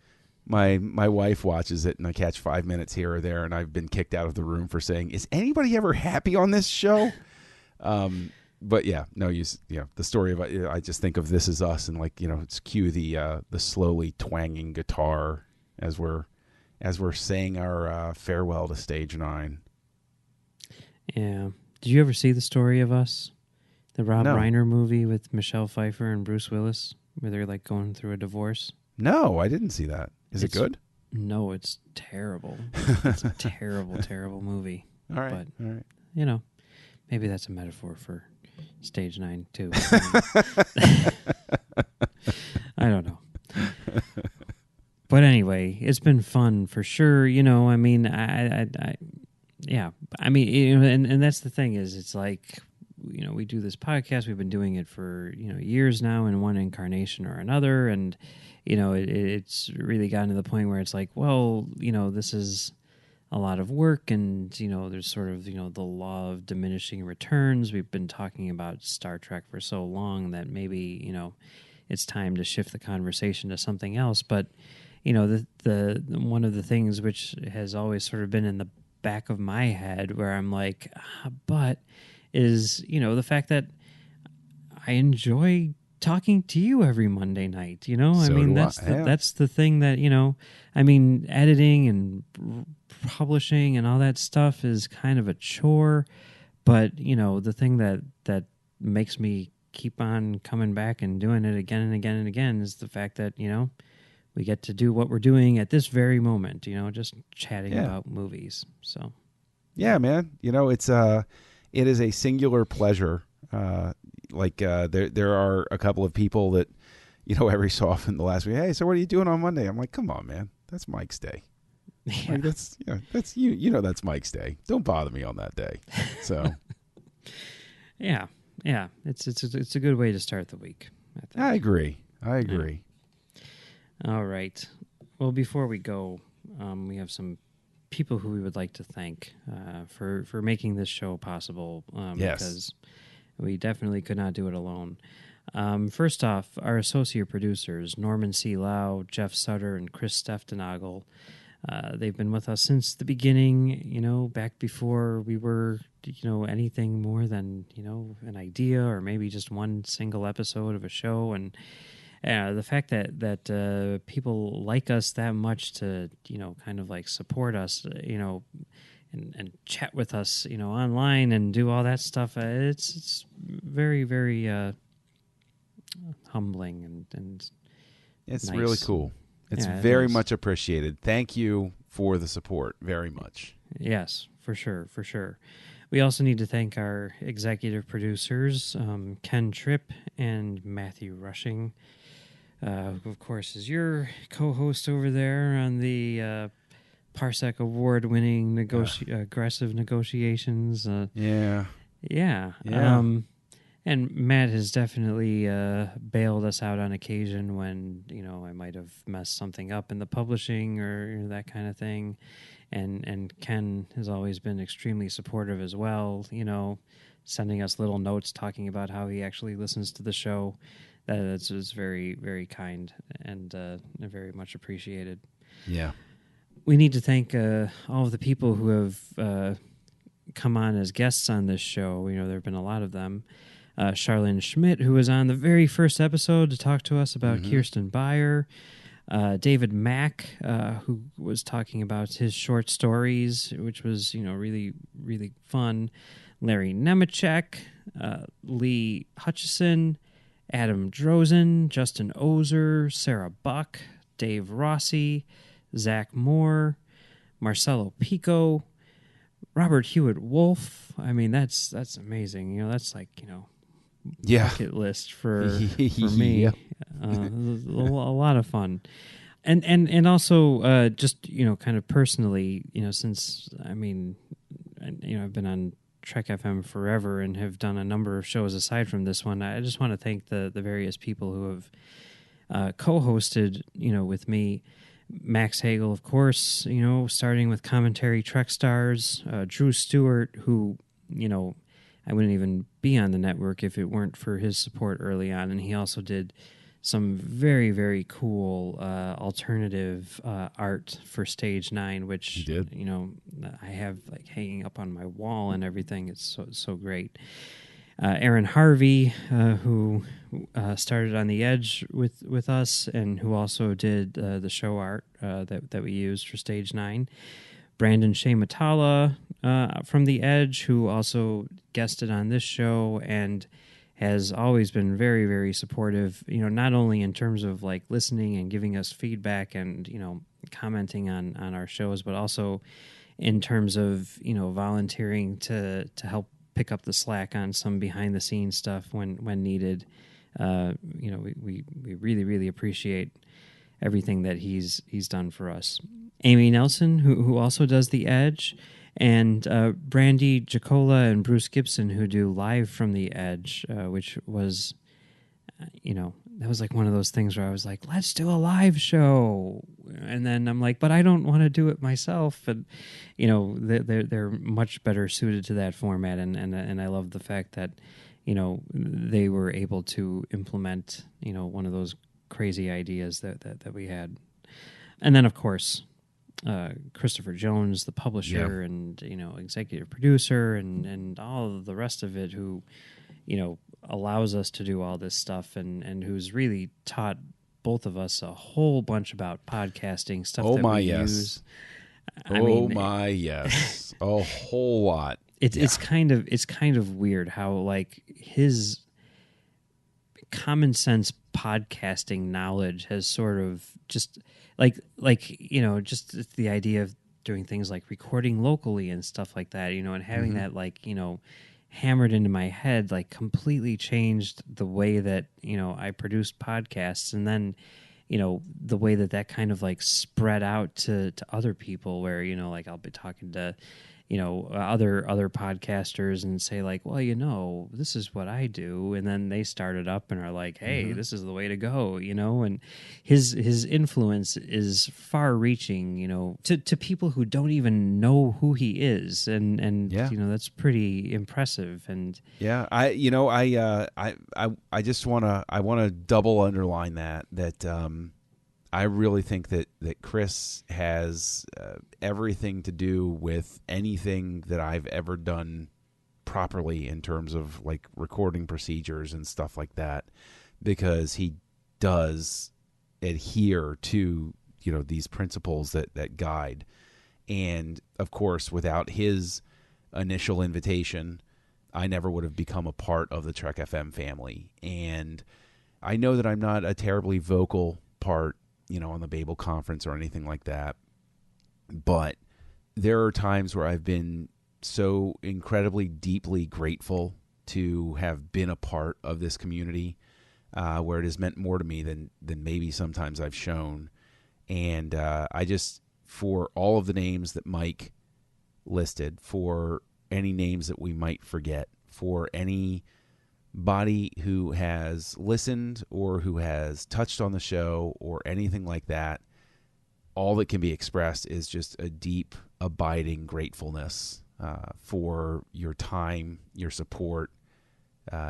My wife watches it, and I catch 5 minutes here or there, and I've been kicked out of the room for saying, "Is anybody ever happy on this show?" But yeah, no, the story of I just think of This Is Us, and it's cue the slowly twanging guitar as we're saying our farewell to Stage 9. Yeah. Did you ever see The Story of Us? The Rob Reiner movie with Michelle Pfeiffer and Bruce Willis? where they're like going through a divorce. No, I didn't see that. Is it good? No, it's terrible. It's a terrible, terrible movie. All right. But, All right. you know, maybe that's a metaphor for Stage 9, too. I don't know. But anyway, it's been fun for sure. You know, I mean, yeah. I mean, you know, and that's the thing is, it's like, you know, we do this podcast. We've been doing it for, you know, years now in one incarnation or another. And, you know, it's really gotten to the point where it's like, well, you know, this is a lot of work, and, you know, there's sort of, you know, the law of diminishing returns. We've been talking about Star Trek for so long that maybe, you know, it's time to shift the conversation to something else. But, you know, the one of the things which has always sort of been in the back of my head where I'm like, but is, you know, the fact that I enjoy talking to you every Monday night, you know? So I mean, do that's I. Yeah. that's the thing that, you know, I mean, editing and publishing and all that stuff is kind of a chore, but, you know, the thing that makes me keep on coming back and doing it again and again and again is the fact that, you know, we get to do what we're doing at this very moment, you know, just chatting about movies. So, yeah, man, you know, it is a singular pleasure. There are a couple of people that, you know, every so often the last week, hey, so what are you doing on Monday? I'm like, come on, man, that's Mike's day. yeah. Like, that's you know, that's Mike's day. Don't bother me on that day. So, yeah, it's a good way to start the week, I think. I agree. All right. Well, before we go, we have some people who we would like to thank for making this show possible. Yes. Because we definitely could not do it alone. First off, our associate producers, Norman C. Lau, Jeff Sutter, and Chris Steftenagel. They've been with us since the beginning, you know, back before we were, you know, anything more than, you know, an idea or maybe just one single episode of a show. And the fact that people like us that much to, you know, kind of like support us, you know, and chat with us, you know, online and do all that stuff, it's very, very humbling and It's nice. really cool. It's Yeah, it very is. much appreciated. Thank you for the support very much. Yes, for sure. We also need to thank our executive producers, Ken Tripp and Matthew Rushing, who, of course, is your co-host over there on the Parsec Award-winning aggressive negotiations. Yeah. Yeah. And Matt has definitely bailed us out on occasion when, you know, I might have messed something up in the publishing or, you know, that kind of thing. And Ken has always been extremely supportive as well, you know, sending us little notes talking about how he actually listens to the show. That's very, very kind and very much appreciated. Yeah. We need to thank all of the people who have come on as guests on this show. You know, there have been a lot of them. Charlene Schmidt, who was on the very first episode to talk to us about Kirsten Beyer. David Mack, who was talking about his short stories, which was, you know, really, really fun. Larry Nemechek, Lee Hutchison, Adam Drozen, Justin Ozer, Sarah Buck, Dave Rossi, Zach Moore, Marcelo Pico, Robert Hewitt Wolf. I mean, that's amazing. You know, that's like, you know, bucket list for me. Yeah. A lot of fun. And also just, you know, kind of personally, you know, since, I mean, you know, I've been on Trek FM forever and have done a number of shows aside from this one. I just want to thank the various people who have co-hosted, you know, with me. Max Hagel, of course, you know, starting with Commentary Trek Stars, Drew Stewart, who, you know, I wouldn't even be on the network if it weren't for his support early on. And he also did some very, very cool alternative art for Stage 9, which, He did. you know, I have like hanging up on my wall and everything. It's so great. Aaron Harvey, who started on the Edge with us and who also did the show art that we used for Stage 9. Brandon Shea Matala from the Edge, who also guested on this show and has always been very, very supportive, not only in terms of like listening and giving us feedback and, commenting on our shows, but also in terms of, volunteering to help pick up the slack on some behind the scenes stuff when needed. We really, really appreciate everything that he's done for us. Amy Nelson, who also does The Edge, and Brandy Jacola and Bruce Gibson, who do Live from the Edge, which was, that was like one of those things where I was like, let's do a live show. And then I'm like, but I don't want to do it myself. And, they're much better suited to that format. And I love the fact that, they were able to implement, one of those crazy ideas that we had. And then, of course, Christopher Jones, the publisher and, executive producer and all of the rest of it, who, allows us to do all this stuff and who's really taught both of us a whole bunch about podcasting stuff use. A whole lot. It's kind of weird how like his common sense podcasting knowledge has sort of just just the idea of doing things like recording locally and stuff like that, and having that like, hammered into my head, like completely changed the way that, I produced podcasts. And then, the way that kind of like spread out to other people where, like I'll be talking to, other podcasters and say like, well, this is what I do. And then they start it up and are like, hey, this is the way to go, and his influence is far reaching, to people who don't even know who he is. And that's pretty impressive. And I just want to double underline that I really think that Chris has everything to do with anything that I've ever done properly in terms of like recording procedures and stuff like that, because he does adhere to, these principles that guide. And of course, without his initial invitation, I never would have become a part of the Trek FM family. And I know that I'm not a terribly vocal part, on the Babel conference or anything like that. But there are times where I've been so incredibly deeply grateful to have been a part of this community, where it has meant more to me than maybe sometimes I've shown. And I just, for all of the names that Mike listed, for any names that we might forget, for any body who has listened or who has touched on the show or anything like that, all that can be expressed is just a deep, abiding gratefulness for your time, your support,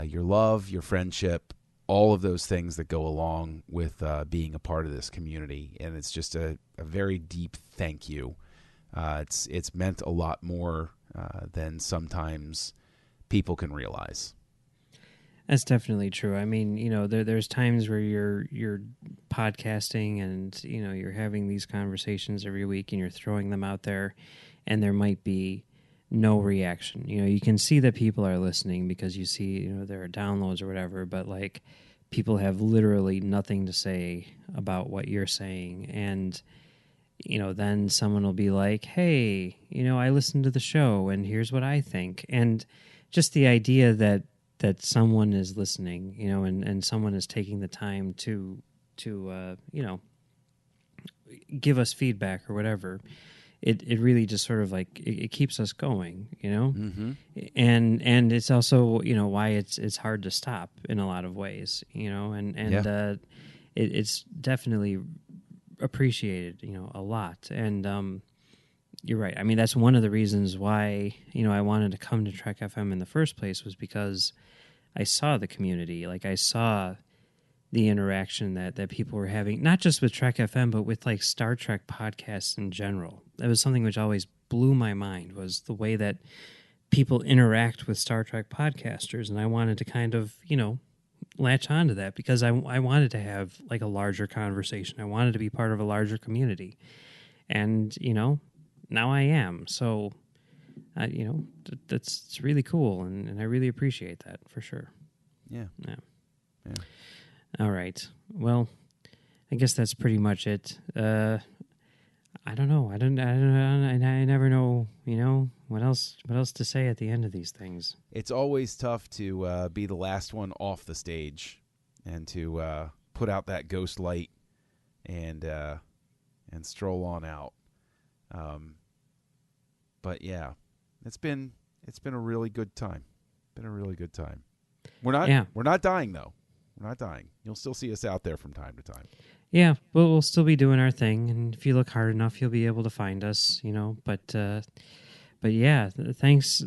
your love, your friendship, all of those things that go along with being a part of this community. And it's just a very deep thank you. It's meant a lot more than sometimes people can realize. That's definitely true. I mean, there's times where you're podcasting and, you're having these conversations every week and you're throwing them out there and there might be no reaction. You can see that people are listening because you see, there are downloads or whatever, but like people have literally nothing to say about what you're saying. And, then someone will be like, hey, I listened to the show and here's what I think. And just the idea that someone is listening, and someone is taking the time to give us feedback or whatever, it really just sort of like it keeps us going, Mm-hmm. and it's also why it's hard to stop in a lot of ways, it's definitely appreciated, a lot. And you're right. I mean, that's one of the reasons why, I wanted to come to Trek FM in the first place, was because I saw the community. Like, I saw the interaction that people were having, not just with Trek FM, but with, like, Star Trek podcasts in general. That was something which always blew my mind, was the way that people interact with Star Trek podcasters. And I wanted to kind of, latch onto that because I wanted to have, like, a larger conversation. I wanted to be part of a larger community. And, now I am. So, it's really cool, and I really appreciate that, for sure. Yeah. Yeah. Yeah. All right. Well, I guess that's pretty much it. I don't know. I never know. What else to say at the end of these things. It's always tough to be the last one off the stage and to put out that ghost light and stroll on out. But yeah, it's been a really good time. Been a really good time. We're not dying though. We're not dying. You'll still see us out there from time to time. Yeah, we'll still be doing our thing, and if you look hard enough, you'll be able to find us. But yeah, thanks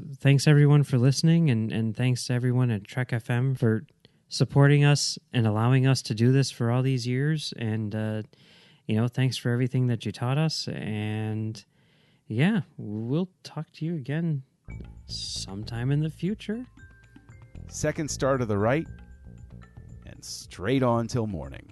everyone for listening, and thanks to everyone at Trek FM for supporting us and allowing us to do this for all these years. And thanks for everything that you taught us. And yeah, we'll talk to you again sometime in the future. Second star to the right, and straight on till morning.